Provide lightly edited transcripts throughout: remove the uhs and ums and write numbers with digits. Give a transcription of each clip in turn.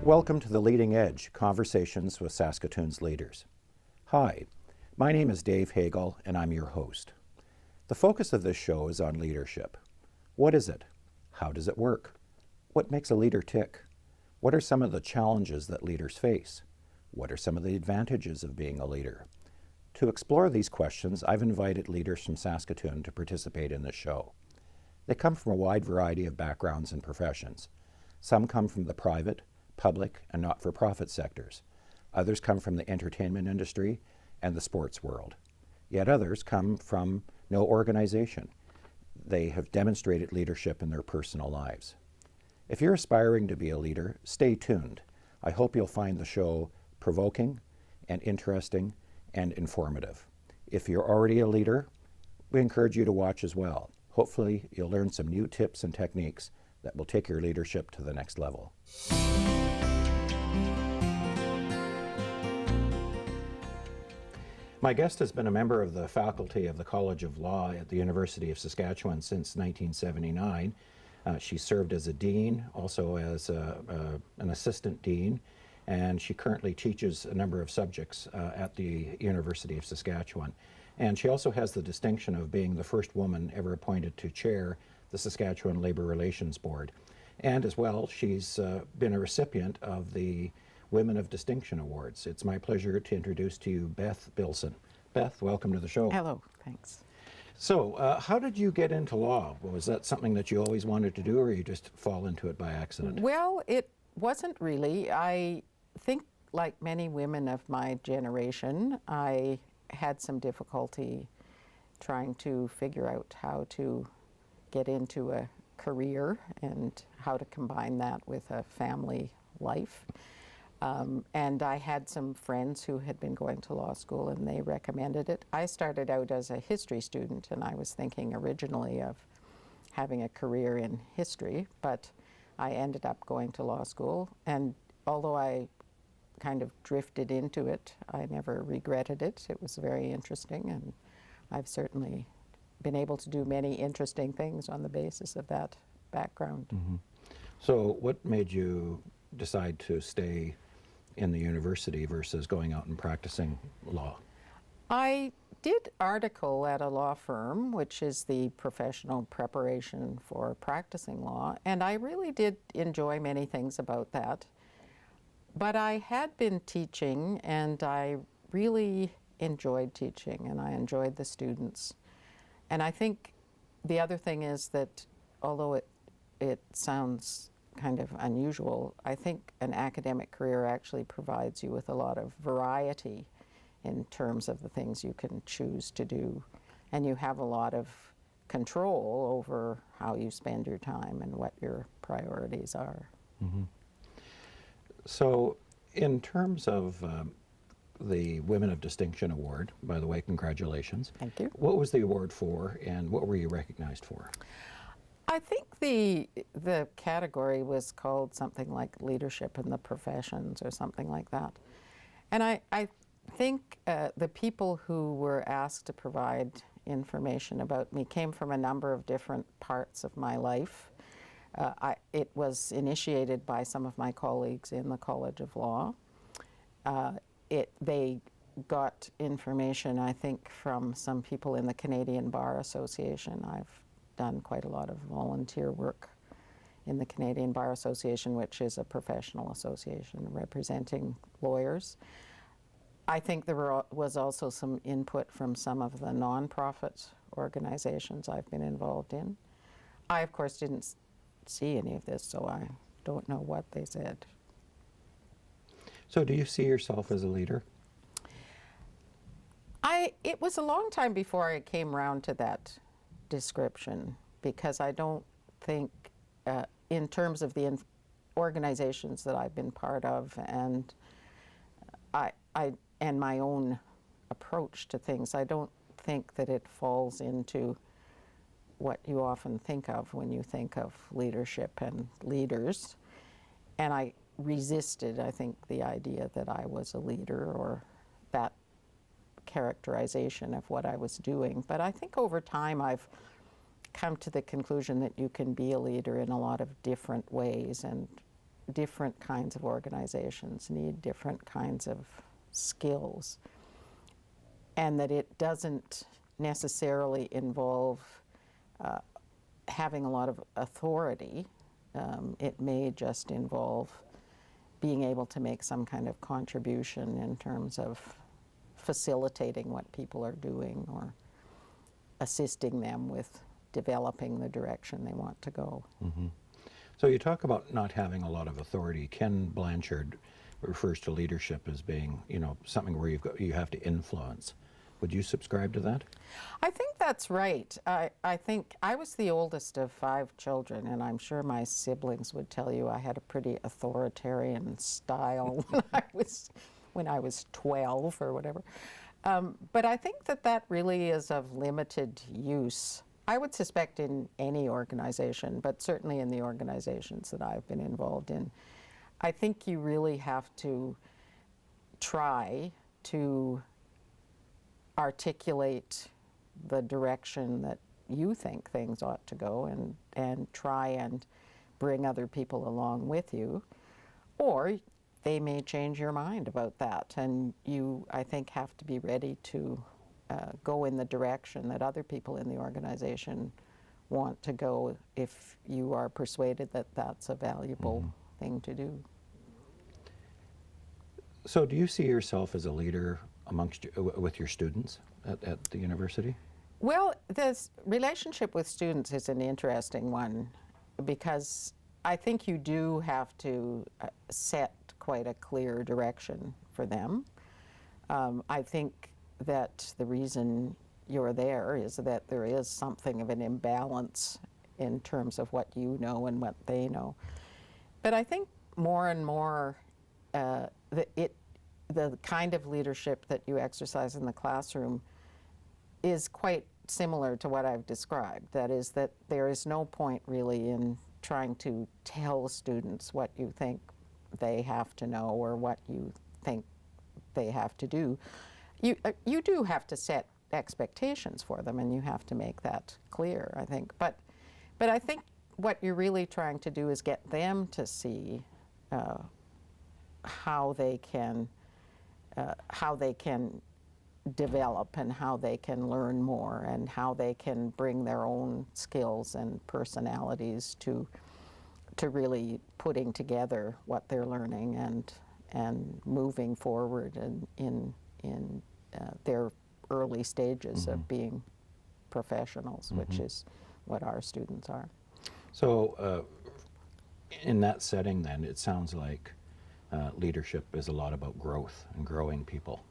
Welcome to The Leading Edge, Conversations with Saskatoon's Leaders. Hi, my name is Dave Hagel and I'm your host. The focus of this show is on leadership. What is it? How does it work? What makes a leader tick? What are some of the challenges that leaders face? What are some of the advantages of being a leader? To explore these questions, I've invited leaders from Saskatoon to participate in this show. They come from a wide variety of backgrounds and professions. Some come from the private, public, and not-for-profit sectors. Others come from the entertainment industry and the sports world. Yet others come from no organization. They have demonstrated leadership in their personal lives. If you're aspiring to be a leader, stay tuned. I hope you'll find the show provoking and interesting and informative. If you're already a leader, we encourage you to watch as well. Hopefully, you'll learn some new tips and techniques that will take your leadership to the next level. My guest has been a member of the faculty of the College of Law at the University of Saskatchewan since 1979. She served as a dean, also as an assistant dean, and she currently teaches a number of subjects at the University of Saskatchewan. And she also has the distinction of being the first woman ever appointed to chair the Saskatchewan Labour Relations Board. And as well, she's been a recipient of the Women of Distinction Awards. It's my pleasure to introduce to you Beth Bilson. Beth, welcome to the show. Hello, thanks. So, how did you get into law? Was that something that you always wanted to do, or you just fall into it by accident? Well, it wasn't really. I think, like many women of my generation, I had some difficulty trying to figure out how to get into a career and how to combine that with a family life. And I had some friends who had been going to law school and they recommended it. I started out as a history student and I was thinking originally of having a career in history, but I ended up going to law school, and although I kind of drifted into it, I never regretted it. It was very interesting, and I've certainly been able to do many interesting things on the basis of that background. Mm-hmm. So what made you decide to stay in the university versus going out and practicing law? I did article at a law firm, which is the professional preparation for practicing law, and I really did enjoy many things about that. But I had been teaching, and I really enjoyed teaching, and I enjoyed the students. And I think the other thing is that although it sounds kind of unusual, I think an academic career actually provides you with a lot of variety in terms of the things you can choose to do. And you have a lot of control over how you spend your time and what your priorities are. Mm-hmm. So in terms of the Women of Distinction Award, by the way, congratulations. Thank you. What was the award for, and what were you recognized for? I think the category was called something like Leadership in the Professions or something like that. And I think the people who were asked to provide information about me came from a number of different parts of my life. It was initiated by some of my colleagues in the College of Law. They got information, I think, from some people in the Canadian Bar Association. I've done quite a lot of volunteer work in the Canadian Bar Association, which is a professional association representing lawyers. I think there was also some input from some of the nonprofit organizations I've been involved in. I, of course, didn't see any of this, so I don't know what they said. So do you see yourself as a leader? It was a long time before I came around to that description, because I don't think, in terms of the organizations that I've been part of and and my own approach to things, I don't think that it falls into what you often think of when you think of leadership and leaders. And I resisted, I think, the idea that I was a leader or that characterization of what I was doing. But I think over time I've come to the conclusion that you can be a leader in a lot of different ways, and different kinds of organizations need different kinds of skills, and that it doesn't necessarily involve having a lot of authority. It may just involve being able to make some kind of contribution in terms of facilitating what people are doing or assisting them with developing the direction they want to go. Mm-hmm. So you talk about not having a lot of authority. Ken Blanchard refers to leadership as being, something where you have to influence. Would you subscribe to that? I think that's right. I think I was the oldest of 5 children, and I'm sure my siblings would tell you I had a pretty authoritarian style when I was 12 or whatever. But I think that really is of limited use. I would suspect in any organization, but certainly in the organizations that I've been involved in. I think you really have to try to articulate the direction that you think things ought to go, and try and bring other people along with you. Or they may change your mind about that, and you, I think, have to be ready to go in the direction that other people in the organization want to go if you are persuaded that that's a valuable thing to do. So do you see yourself as a leader with your students at the university? Well, this relationship with students is an interesting one, because I think you do have to set quite a clear direction for them. I think that the reason you're there is that there is something of an imbalance in terms of what you know and what they know. But I think more and more the kind of leadership that you exercise in the classroom is quite similar to what I've described. That is, that there is no point really in trying to tell students what you think they have to know or what you think they have to do. You do have to set expectations for them, and you have to make that clear, I think. But I think what you're really trying to do is get them to see how they can develop and how they can learn more and how they can bring their own skills and personalities to really putting together what they're learning and moving forward in their early stages of being professionals, which is what our students are. So in that setting then, it sounds like leadership is a lot about growth and growing people.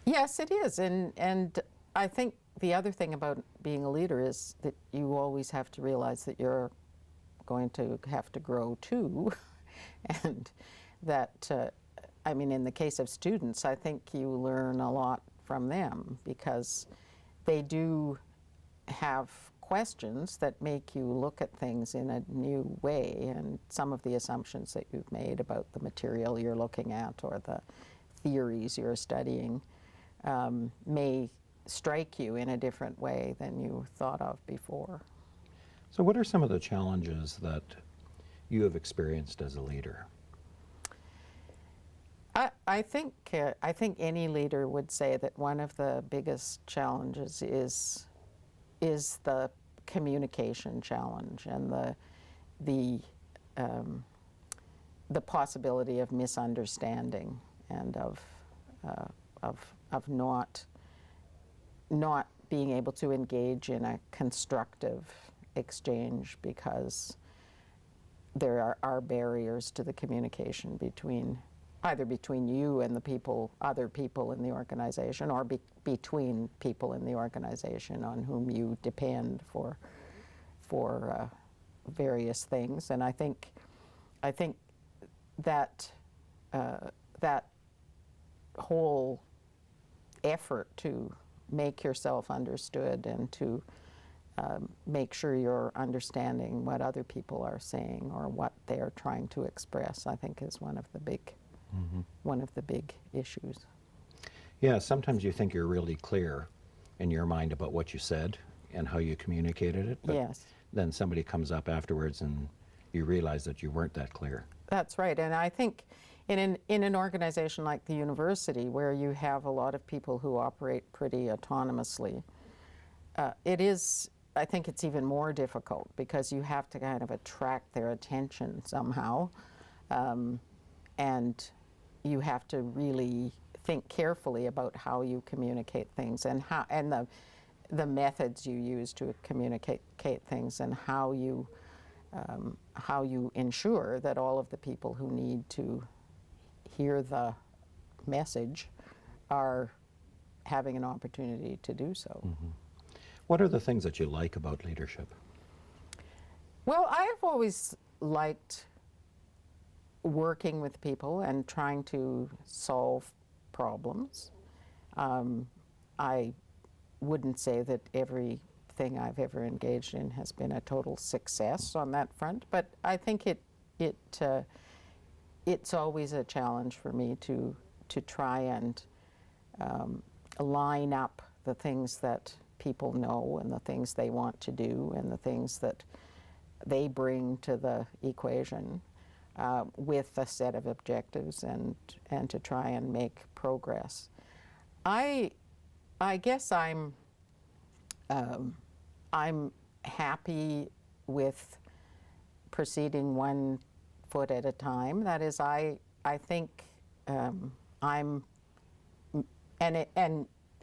Yes, it is, and I think the other thing about being a leader is that you always have to realize that you're going to have to grow too, and that, I mean, in the case of students, I think you learn a lot from them because they do have questions that make you look at things in a new way, and some of the assumptions that you've made about the material you're looking at or the theories you're studying may strike you in a different way than you thought of before. So what are some of the challenges that you have experienced as a leader? I think any leader would say that one of the biggest challenges is the communication challenge and the possibility of misunderstanding and of not being able to engage in a constructive exchange because there are barriers to the communication either between you and other people in the organization, or between people in the organization on whom you depend for various things. And I think that that whole effort to make yourself understood and to make sure you're understanding what other people are saying or what they're trying to express, I think is one of the big issues. Yeah, sometimes you think you're really clear in your mind about what you said and how you communicated it, but Yes. then somebody comes up afterwards and you realize that you weren't that clear. That's right. And I think in an organization like the university, where you have a lot of people who operate pretty autonomously, I think it's even more difficult because you have to kind of attract their attention somehow. And you have to really think carefully about how you communicate things and the methods you use to communicate things, and how you ensure that all of the people who need to hear the message are having an opportunity to do so. Mm-hmm. What are the things that you like about leadership? Well, I've always liked working with people and trying to solve problems. I wouldn't say that everything I've ever engaged in has been a total success on that front, but I think it's always a challenge for me to try and line up the things that people know and the things they want to do and the things that they bring to the equation with a set of objectives and to try and make progress. I guess I'm happy with proceeding one foot at a time. That is, I think I'm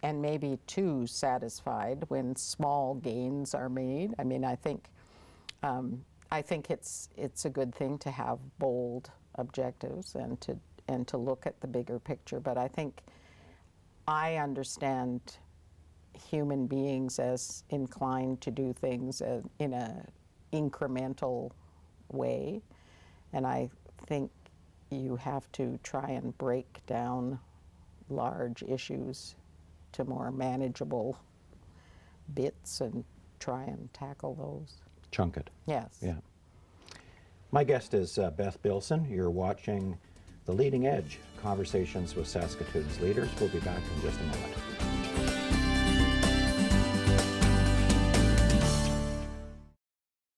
and maybe too satisfied when small gains are made. I mean, I think it's a good thing to have bold objectives and to look at the bigger picture. But I think I understand human beings as inclined to do things in a incremental way, and I think you have to try and break down large issues to more manageable bits and try and tackle those. Chunk it. Yes. Yeah. My guest is Beth Bilson. You're watching The Leading Edge, Conversations with Saskatoon's Leaders. We'll be back in just a moment.